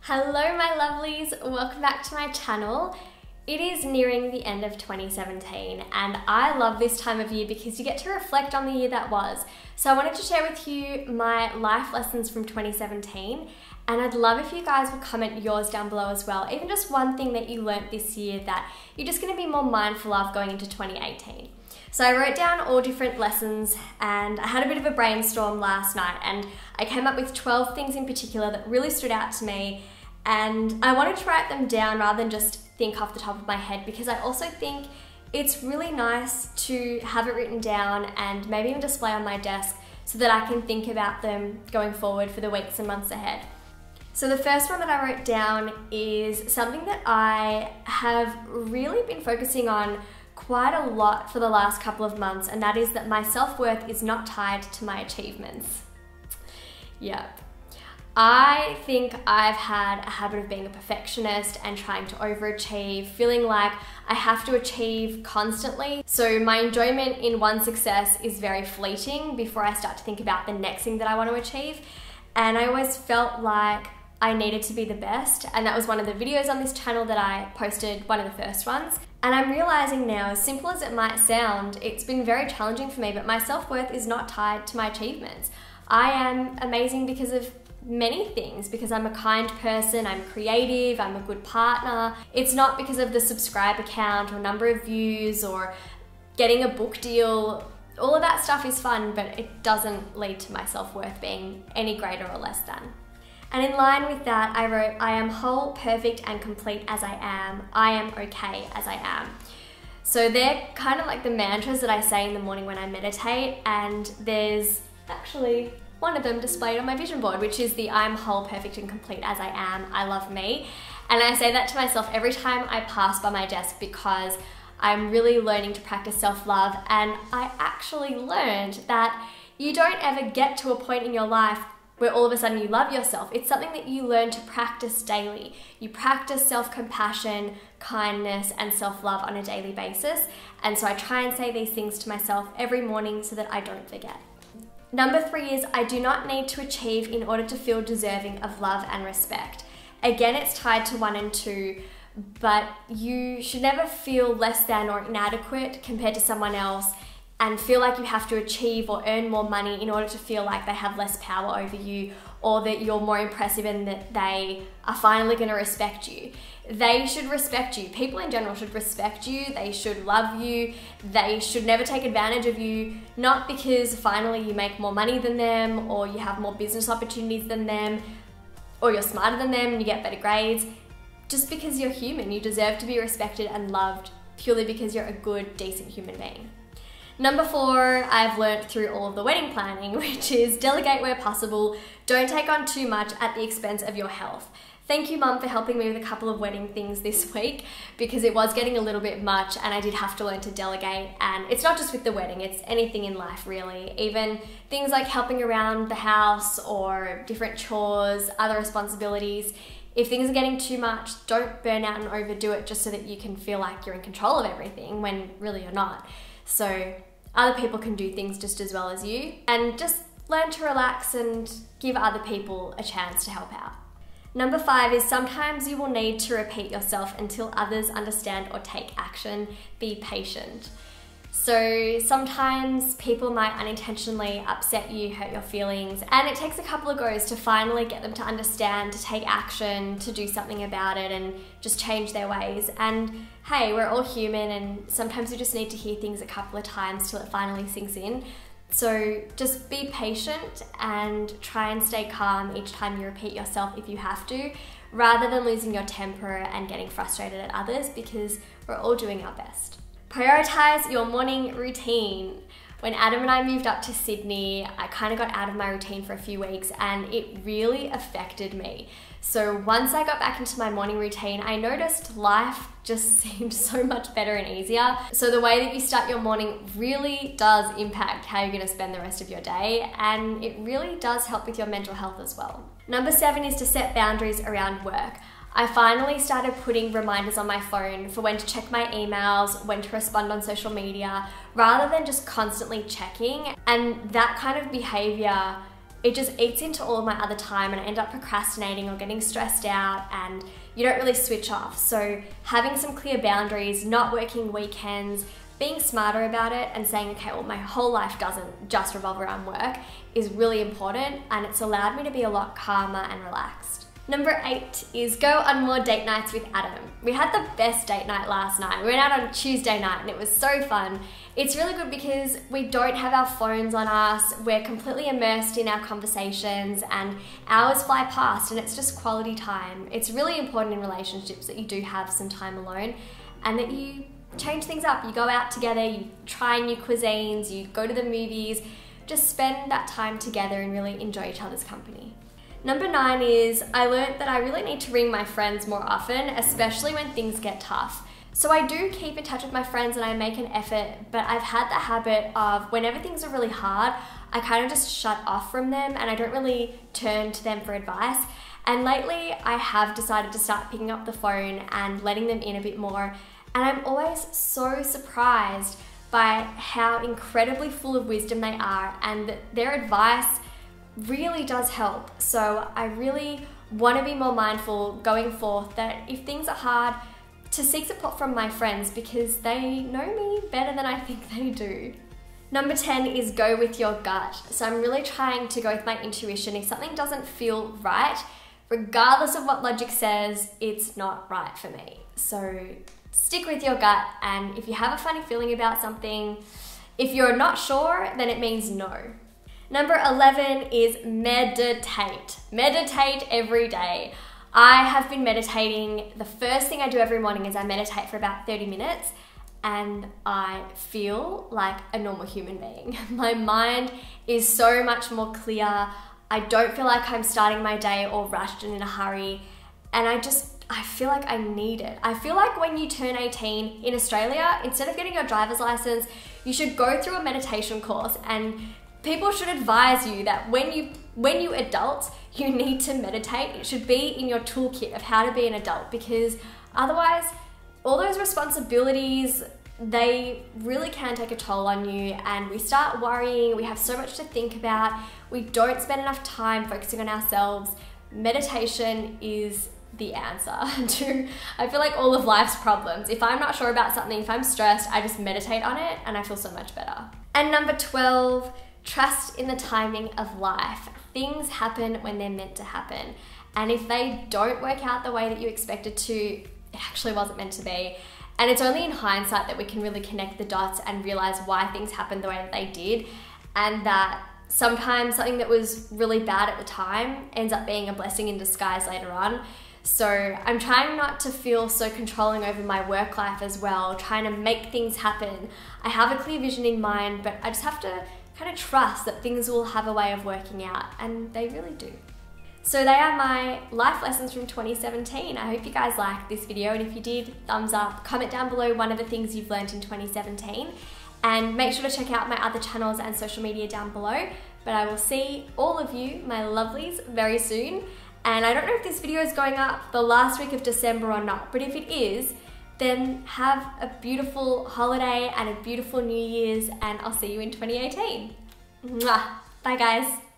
Hello my lovelies, welcome back to my channel. It is nearing the end of 2017 and I love this time of year because you get to reflect on the year that was. So I wanted to share with you my life lessons from 2017 and I'd love if you guys would comment yours down below as well, even just one thing that you learnt this year that you're just going to be more mindful of going into 2018. So I wrote down all different lessons and I had a bit of a brainstorm last night and I came up with 12 things in particular that really stood out to me, and I wanted to write them down rather than just think off the top of my head, because I also think it's really nice to have it written down and maybe even display on my desk so that I can think about them going forward for the weeks and months ahead. So the first one that I wrote down is something that I have really been focusing on quite a lot for the last couple of months, and that is that my self-worth is not tied to my achievements. Yep. I think I've had a habit of being a perfectionist and trying to overachieve, feeling like I have to achieve constantly. So my enjoyment in one success is very fleeting before I start to think about the next thing that I want to achieve. And I always felt like I needed to be the best, and that was one of the videos on this channel that I posted, one of the first ones. And I'm realizing now, as simple as it might sound, it's been very challenging for me, but my self-worth is not tied to my achievements. I am amazing because of many things, because I'm a kind person, I'm creative, I'm a good partner. It's not because of the subscriber count or number of views or getting a book deal. All of that stuff is fun, but it doesn't lead to my self-worth being any greater or less than. And in line with that, I wrote, I am whole, perfect, and complete as I am. I am okay as I am. So they're kind of like the mantras that I say in the morning when I meditate, and there's actually one of them displayed on my vision board, which is the I'm whole, perfect, and complete as I am. I love me. And I say that to myself every time I pass by my desk because I'm really learning to practice self-love, and I actually learned that you don't ever get to a point in your life where all of a sudden you love yourself. It's something that you learn to practice daily. You practice self-compassion, kindness, and self-love on a daily basis. And so I try and say these things to myself every morning so that I don't forget. Number 3 is I do not need to achieve in order to feel deserving of love and respect. Again, it's tied to 1 and 2, but you should never feel less than or inadequate compared to someone else and feel like you have to achieve or earn more money in order to feel like they have less power over you, or that you're more impressive and that they are finally going to respect you. They should respect you. People in general should respect you. They should love you. They should never take advantage of you, not because finally you make more money than them, or you have more business opportunities than them, or you're smarter than them and you get better grades. Just because you're human, you deserve to be respected and loved purely because you're a good, decent human being. Number 4, I've learnt through all of the wedding planning, which is delegate where possible. Don't take on too much at the expense of your health. Thank you, Mum, for helping me with a couple of wedding things this week, because it was getting a little bit much and I did have to learn to delegate. And it's not just with the wedding, it's anything in life really. Even things like helping around the house or different chores, other responsibilities. If things are getting too much, don't burn out and overdo it just so that you can feel like you're in control of everything when really you're not. So other people can do things just as well as you, and just learn to relax and give other people a chance to help out. Number 5 is sometimes you will need to repeat yourself until others understand or take action. Be patient. So sometimes people might unintentionally upset you, hurt your feelings, and it takes a couple of goes to finally get them to understand, to take action, to do something about it and just change their ways. And hey, we're all human, and sometimes you just need to hear things a couple of times till it finally sinks in. So just be patient and try and stay calm each time you repeat yourself if you have to, rather than losing your temper and getting frustrated at others, because we're all doing our best. Prioritise your morning routine. When Adam and I moved up to Sydney, I kind of got out of my routine for a few weeks and it really affected me. So once I got back into my morning routine, I noticed life just seemed so much better and easier. So the way that you start your morning really does impact how you're going to spend the rest of your day, and it really does help with your mental health as well. Number 7 is to set boundaries around work. I finally started putting reminders on my phone for when to check my emails, when to respond on social media, rather than just constantly checking. And that kind of behavior it just eats into all of my other time and I end up procrastinating or getting stressed out, and you don't really switch off. So having some clear boundaries, not working weekends, being smarter about it and saying, okay, well, my whole life doesn't just revolve around work is really important, and it's allowed me to be a lot calmer and relaxed. Number 8 is go on more date nights with Adam. We had the best date night last night. We went out on Tuesday night and it was so fun. It's really good because we don't have our phones on us, we're completely immersed in our conversations, and hours fly past and it's just quality time. It's really important in relationships that you do have some time alone and that you change things up. You go out together, you try new cuisines, you go to the movies, just spend that time together and really enjoy each other's company. Number 9 is I learned that I really need to ring my friends more often, especially when things get tough. So I do keep in touch with my friends and I make an effort, but I've had the habit of whenever things are really hard, I kind of just shut off from them and I don't really turn to them for advice. And lately I have decided to start picking up the phone and letting them in a bit more. And I'm always so surprised by how incredibly full of wisdom they are, and that their advice really does help. So I really want to be more mindful going forth that if things are hard, to seek support from my friends because they know me better than I think they do. Number 10 is go with your gut. So I'm really trying to go with my intuition. If something doesn't feel right, regardless of what logic says, it's not right for me. So stick with your gut, and if you have a funny feeling about something, if you're not sure, then it means no. Number 11 is meditate. Meditate every day. I have been meditating. The first thing I do every morning is I meditate for about 30 minutes and I feel like a normal human being. My mind is so much more clear. I don't feel like I'm starting my day all rushed and in a hurry, and I feel like I need it. I feel like when you turn 18 in Australia, instead of getting your driver's license, you should go through a meditation course, and people should advise you that when you adult, you need to meditate. It should be in your toolkit of how to be an adult, because otherwise all those responsibilities, they really can take a toll on you, and we start worrying. We have so much to think about. We don't spend enough time focusing on ourselves. Meditation is the answer to, I feel like, all of life's problems. If I'm not sure about something, if I'm stressed, I just meditate on it and I feel so much better. And number 12, trust in the timing of life. Things happen when they're meant to happen. And if they don't work out the way that you expected to, it actually wasn't meant to be. And it's only in hindsight that we can really connect the dots and realize why things happened the way that they did, and that sometimes something that was really bad at the time ends up being a blessing in disguise later on. So I'm trying not to feel so controlling over my work life as well, trying to make things happen. I have a clear vision in mind, but I just have to kind of trust that things will have a way of working out, and they really do. So they are my life lessons from 2017. I hope you guys liked this video, and if you did, thumbs up. Comment down below one of the things you've learned in 2017, and make sure to check out my other channels and social media down below. But I will see all of you, my lovelies, very soon. And I don't know if this video is going up the last week of December or not, but if it is, then have a beautiful holiday and a beautiful New Year's, and I'll see you in 2018. Mwah. Bye guys.